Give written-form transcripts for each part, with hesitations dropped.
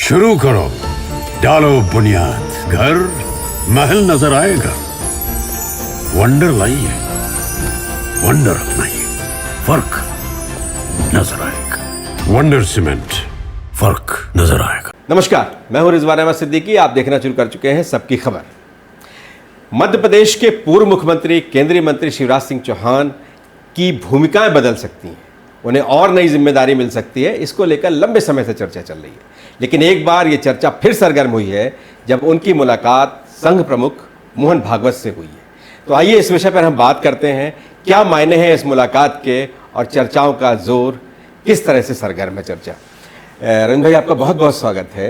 शुरू करो, डालो बुनियाद, घर महल नजर आएगा। वंडर लाइए, वंडर अपनाइए, फर्क नजर आएगा। वंडर सीमेंट, फर्क नजर आएगा। नमस्कार, मैं हूं रिजवान अहमद सिद्दीकी। आप देखना शुरू कर चुके हैं सबकी खबर। मध्य प्रदेश के पूर्व मुख्यमंत्री केंद्रीय मंत्री शिवराज सिंह चौहान की भूमिकाएं बदल सकती हैं, उन्हें और नई जिम्मेदारी मिल सकती है। इसको लेकर लंबे समय से चर्चा चल रही है, लेकिन एक बार ये चर्चा फिर सरगर्म हुई है जब उनकी मुलाकात संघ प्रमुख मोहन भागवत से हुई है। तो आइए इस विषय पर हम बात करते हैं, क्या मायने हैं इस मुलाकात के और चर्चाओं का जोर किस तरह से सरगर्म है चर्चा। रविंद्र भाई, आपका बहुत बहुत स्वागत है।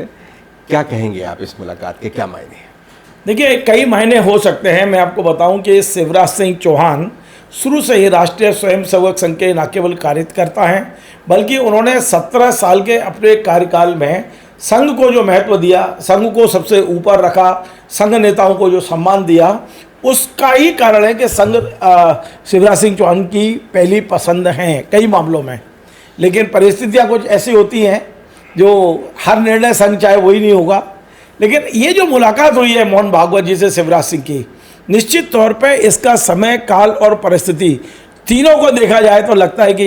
क्या कहेंगे आप इस मुलाकात के, क्या मायने हैं? देखिए, कई मायने हो सकते हैं। मैं आपको बताऊं कि शिवराज सिंह चौहान शुरू से ही राष्ट्रीय स्वयंसेवक संघ के न केवल कार्यकर्ता हैं, बल्कि उन्होंने 17 साल के अपने कार्यकाल में संघ को जो महत्व दिया, संघ को सबसे ऊपर रखा, संघ नेताओं को जो सम्मान दिया, उसका ही कारण है कि संघ शिवराज सिंह चौहान की पहली पसंद हैं कई मामलों में। लेकिन परिस्थितियाँ कुछ ऐसी होती हैं जो हर निर्णय संघ चाहे वही नहीं होगा। लेकिन ये जो मुलाकात हुई है मोहन भागवत जी से शिवराज सिंह की, निश्चित तौर पे इसका समय, काल और परिस्थिति तीनों को देखा जाए तो लगता है कि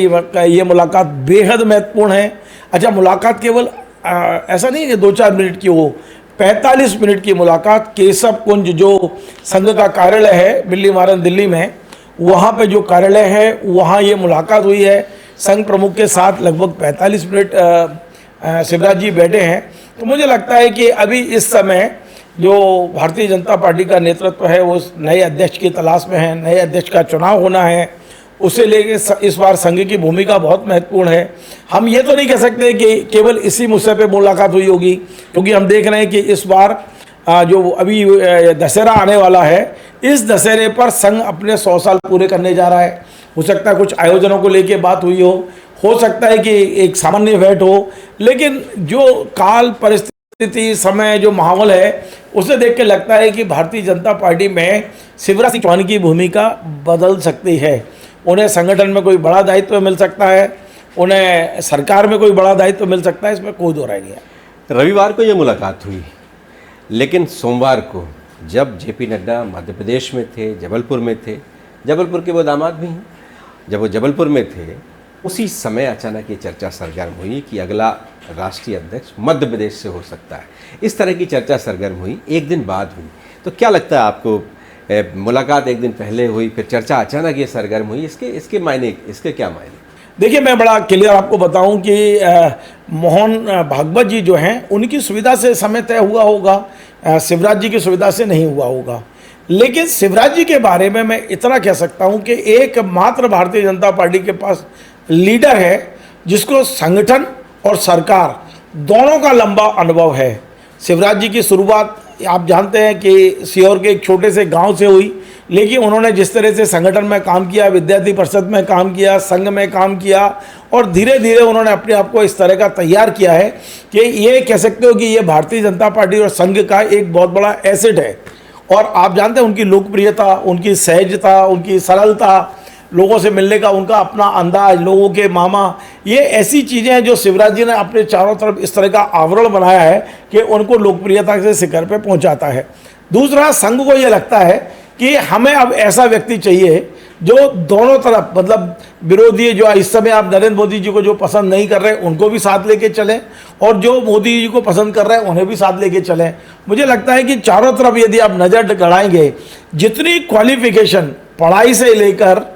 ये मुलाकात बेहद महत्वपूर्ण है। अच्छा, मुलाकात केवल ऐसा नहीं है कि 2-4 मिनट की हो, 45 मिनट की मुलाकात। केशव कुंज जो संघ का कार्यालय है मिल्ली मारन दिल्ली में, वहाँ पे जो कार्यालय है वहाँ ये मुलाकात हुई है। संघ प्रमुख के साथ लगभग 45 मिनट शिवराज जी बैठे हैं। तो मुझे लगता है कि अभी इस समय जो भारतीय जनता पार्टी का नेतृत्व है वो नए अध्यक्ष की तलाश में है, नए अध्यक्ष का चुनाव होना है, उसे लेके इस बार संघ की भूमिका बहुत महत्वपूर्ण है। हम ये तो नहीं कह सकते कि केवल इसी मुद्दे पे मुलाकात हुई होगी, क्योंकि हम देख रहे हैं कि इस बार जो अभी दशहरा आने वाला है, इस दशहरे पर संघ अपने 100 साल पूरे करने जा रहा है। हो सकता है कुछ आयोजनों को लेके बात हुई हो सकता है कि एक सामान्य भेंट हो, लेकिन जो काल, परिस्थिति, समय, जो माहौल है, उसे देख के लगता है कि भारतीय जनता पार्टी में शिवराज सिंह चौहान की भूमिका बदल सकती है। उन्हें संगठन में कोई बड़ा दायित्व मिल सकता है, उन्हें सरकार में कोई बड़ा दायित्व मिल सकता है, इसमें कोई दो राय नहीं है। रविवार को ये मुलाकात हुई, लेकिन सोमवार को जब जेपी नड्डा मध्य प्रदेश में थे, जबलपुर में थे, जबलपुर के वो दामाद भी हैं, जब वो जबलपुर में थे उसी समय अचानक ये चर्चा सरगर्म हुई कि अगला राष्ट्रीय अध्यक्ष मध्य प्रदेश से हो सकता है। इस तरह की चर्चा सरगर्म हुई, एक दिन बाद हुई। तो क्या लगता है आपको, मुलाकात एक दिन पहले हुई, फिर चर्चा अचानक ये सरगर्म हुई, इसके मायने, इसके क्या मायने? देखिए, मैं बड़ा क्लियर आपको बताऊं कि मोहन भागवत जी जो हैं, उनकी सुविधा से समय तय हुआ होगा, शिवराज जी की सुविधा से नहीं हुआ होगा। लेकिन शिवराज जी के बारे में मैं इतना कह सकता हूं कि एकमात्र भारतीय जनता पार्टी के पास लीडर है जिसको संगठन और सरकार दोनों का लंबा अनुभव है। शिवराज जी की शुरुआत आप जानते हैं कि सीहोर के एक छोटे से गांव से हुई, लेकिन उन्होंने जिस तरह से संगठन में काम किया, विद्यार्थी परिषद में काम किया, संघ में काम किया, और धीरे धीरे उन्होंने अपने आप को इस तरह का तैयार किया है कि ये कह सकते हो कि ये भारतीय जनता पार्टी और संघ का एक बहुत बड़ा एसेट है। और आप जानते हैं उनकी लोकप्रियता, उनकी सहजता, उनकी सरलता, लोगों से मिलने का उनका अपना अंदाज, लोगों के मामा, ये ऐसी चीज़ें हैं जो शिवराज जी ने अपने चारों तरफ इस तरह का आवरण बनाया है कि उनको लोकप्रियता के शिखर पे पहुंचाता है। दूसरा, संघ को ये लगता है कि हमें अब ऐसा व्यक्ति चाहिए जो दोनों तरफ, मतलब विरोधी जो इस समय आप नरेंद्र मोदी जी को जो पसंद नहीं कर रहे उनको भी साथ लेके चलें, और जो मोदी जी को पसंद कर रहे हैं उन्हें भी साथ लेके चलें। मुझे लगता है कि चारों तरफ यदि आप नज़र गड़ाएंगे, जितनी क्वालिफिकेशन पढ़ाई से लेकर,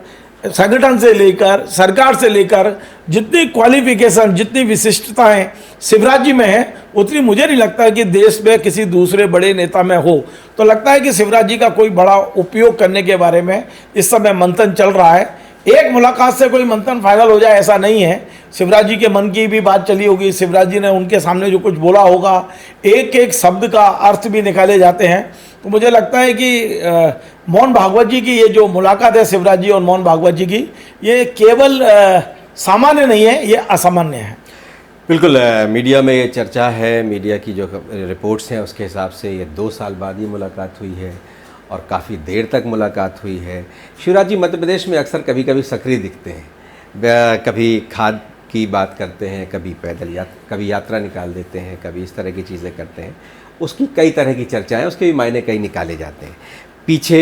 संगठन से लेकर, सरकार से लेकर, जितनी क्वालिफिकेशन, जितनी विशिष्टताएं शिवराज जी में है, उतनी मुझे नहीं लगता है कि देश में किसी दूसरे बड़े नेता में हो। तो लगता है कि शिवराज जी का कोई बड़ा उपयोग करने के बारे में इस समय मंथन चल रहा है। एक मुलाकात से कोई मंथन फाइनल हो जाए ऐसा नहीं है। शिवराज जी के मन की भी बात चली होगी, शिवराज जी ने उनके सामने जो कुछ बोला होगा, एक एक शब्द का अर्थ भी निकाले जाते हैं। तो मुझे लगता है कि मोहन भागवत जी की ये जो मुलाकात है शिवराज जी और मोहन भागवत जी की, ये केवल सामान्य नहीं है, ये असामान्य है। बिल्कुल, मीडिया में ये चर्चा है, मीडिया की जो रिपोर्ट्स हैं उसके हिसाब से ये 2 साल बाद ये मुलाकात हुई है और काफ़ी देर तक मुलाकात हुई है। शिवराज जी मध्य प्रदेश में अक्सर कभी कभी सक्रिय दिखते हैं, कभी खाद की बात करते हैं, कभी पैदल कभी यात्रा निकाल देते हैं, कभी इस तरह की चीज़ें करते हैं, उसकी कई तरह की चर्चाएं, उसके भी मायने कई निकाले जाते हैं। पीछे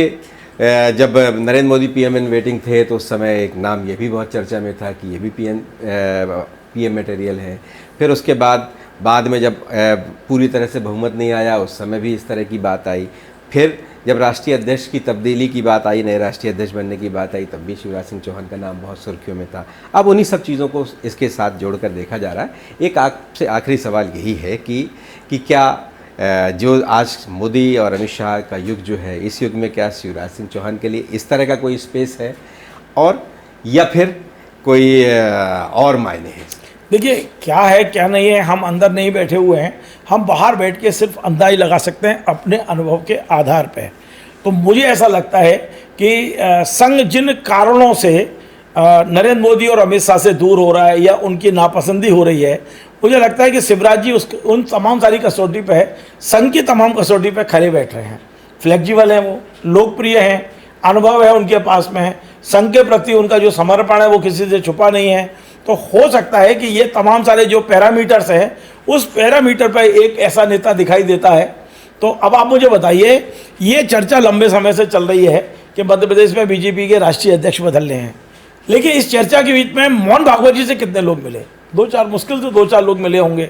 जब Narendra Modi PM in waiting थे तो उस समय एक नाम ये भी बहुत चर्चा में था कि ये भी पीएम मटेरियल है। फिर उसके बाद में जब पूरी तरह से बहुमत नहीं आया, उस समय भी इस तरह की बात आई। फिर जब राष्ट्रीय अध्यक्ष की तब्दीली की बात आई, नए राष्ट्रीय अध्यक्ष बनने की बात आई, तब भी शिवराज सिंह चौहान का नाम बहुत सुर्खियों में था। अब उन्हीं सब चीज़ों को इसके साथ जोड़कर देखा जा रहा है। एक आपसे आखिरी सवाल यही है कि क्या जो आज मोदी और अमित शाह का युग जो है, इस युग में क्या शिवराज सिंह चौहान के लिए इस तरह का कोई स्पेस है, और या फिर कोई और मायने हैं? देखिए, क्या है क्या नहीं है, हम अंदर नहीं बैठे हुए हैं, हम बाहर बैठ के सिर्फ अंदाज़ लगा सकते हैं अपने अनुभव के आधार पे। तो मुझे ऐसा लगता है कि संघ जिन कारणों से नरेंद्र मोदी और अमित शाह से दूर हो रहा है या उनकी नापसंदी हो रही है, मुझे लगता है कि शिवराज जी उन तमाम सारी कसौटी पे है, संघ की तमाम कसौटी पे खड़े बैठ रहे हैं। फ्लेक्सिबल हैं, वो लोकप्रिय हैं, अनुभव है उनके पास में है, संघ के प्रति उनका जो समर्पण है वो किसी से छुपा नहीं है। तो हो सकता है कि ये तमाम सारे जो पैरामीटर्स हैं, उस पैरामीटर पर एक ऐसा नेता दिखाई देता है। तो अब आप मुझे बताइए, ये चर्चा लंबे समय से चल रही है कि मध्य प्रदेश में बीजेपी के राष्ट्रीय अध्यक्ष बदलने हैं, लेकिन इस चर्चा के बीच में मोहन भागवत जी से कितने लोग मिले? मुश्किल से दो चार लोग मिले होंगे।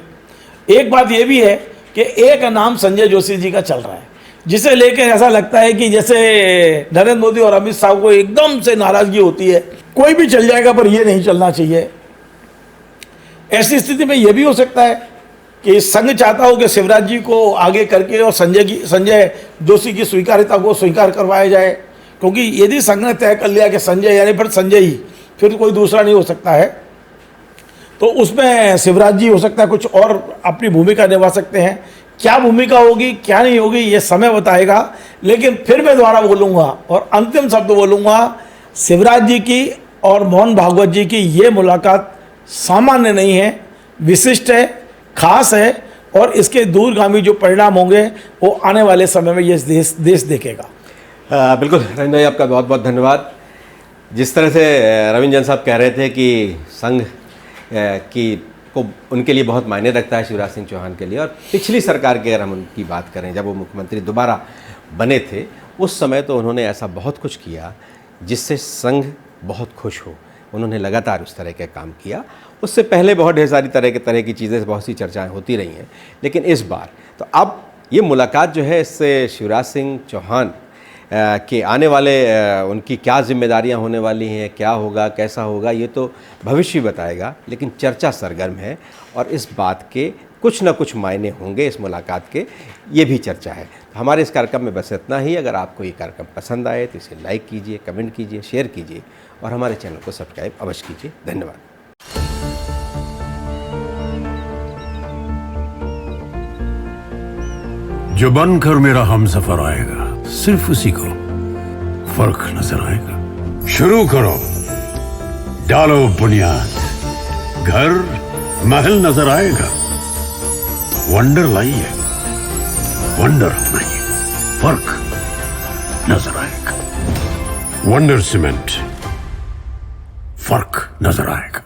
एक बात ये भी है कि एक नाम संजय जोशी जी का चल रहा है, जिसे लेकर ऐसा लगता है कि जैसे नरेंद्र मोदी और अमित शाह को एकदम से नाराजगी होती है, कोई भी चल जाएगा पर ये नहीं चलना चाहिए। ऐसी स्थिति में यह भी हो सकता है कि संघ चाहता हो कि शिवराज जी को आगे करके और संजय जोशी की स्वीकार्यता को स्वीकार करवाया जाए, क्योंकि यदि संघ ने तय कर लिया कि संजय यानी फिर संजय ही, फिर कोई दूसरा नहीं हो सकता है, तो उसमें शिवराज जी हो सकता है कुछ और अपनी भूमिका निभा सकते हैं। क्या भूमिका होगी क्या नहीं होगी ये समय बताएगा, लेकिन फिर मैं दोबारा बोलूँगा और अंतिम शब्द बोलूँगा, शिवराज जी की और मोहन भागवत जी की ये मुलाकात सामान्य नहीं है, विशिष्ट है, खास है, और इसके दूरगामी जो परिणाम होंगे वो आने वाले समय में ये देश देखेगा। बिल्कुल रविंद्र भाई, आपका बहुत बहुत धन्यवाद। जिस तरह से रविंद्र जैन साहब कह रहे थे कि संघ को उनके लिए बहुत मायने रखता है शिवराज सिंह चौहान के लिए, और पिछली सरकार की अगर हम उनकी बात करें, जब वो मुख्यमंत्री दोबारा बने थे, उस समय तो उन्होंने ऐसा बहुत कुछ किया जिससे संघ बहुत खुश हो। उन्होंने लगातार उस तरह के काम किया। उससे पहले बहुत ढेर सारी तरह की चीज़ें, बहुत सी चर्चाएं होती रही हैं, लेकिन इस बार तो अब ये मुलाकात जो है, इससे शिवराज सिंह चौहान के आने वाले उनकी क्या जिम्मेदारियां होने वाली हैं, क्या होगा कैसा होगा, ये तो भविष्य बताएगा, लेकिन चर्चा सरगर्म है और इस बात के कुछ ना कुछ मायने होंगे इस मुलाकात के, ये भी चर्चा है। तो हमारे इस कार्यक्रम में बस इतना ही। अगर आपको ये कार्यक्रम पसंद आए तो इसे लाइक कीजिए, कमेंट कीजिए, शेयर कीजिए और हमारे चैनल को सब्सक्राइब अवश्य कीजिए। धन्यवाद। जो बनकर मेरा हमसफर आएगा, सिर्फ उसी को फर्क नजर आएगा। शुरू करो, डालो बुनियाद, घर महल नजर आएगा। वंडर लाइए, वंडर अपनाइए, फर्क नजर आएगा। वंडर सीमेंट, फर्क नजर आएगा।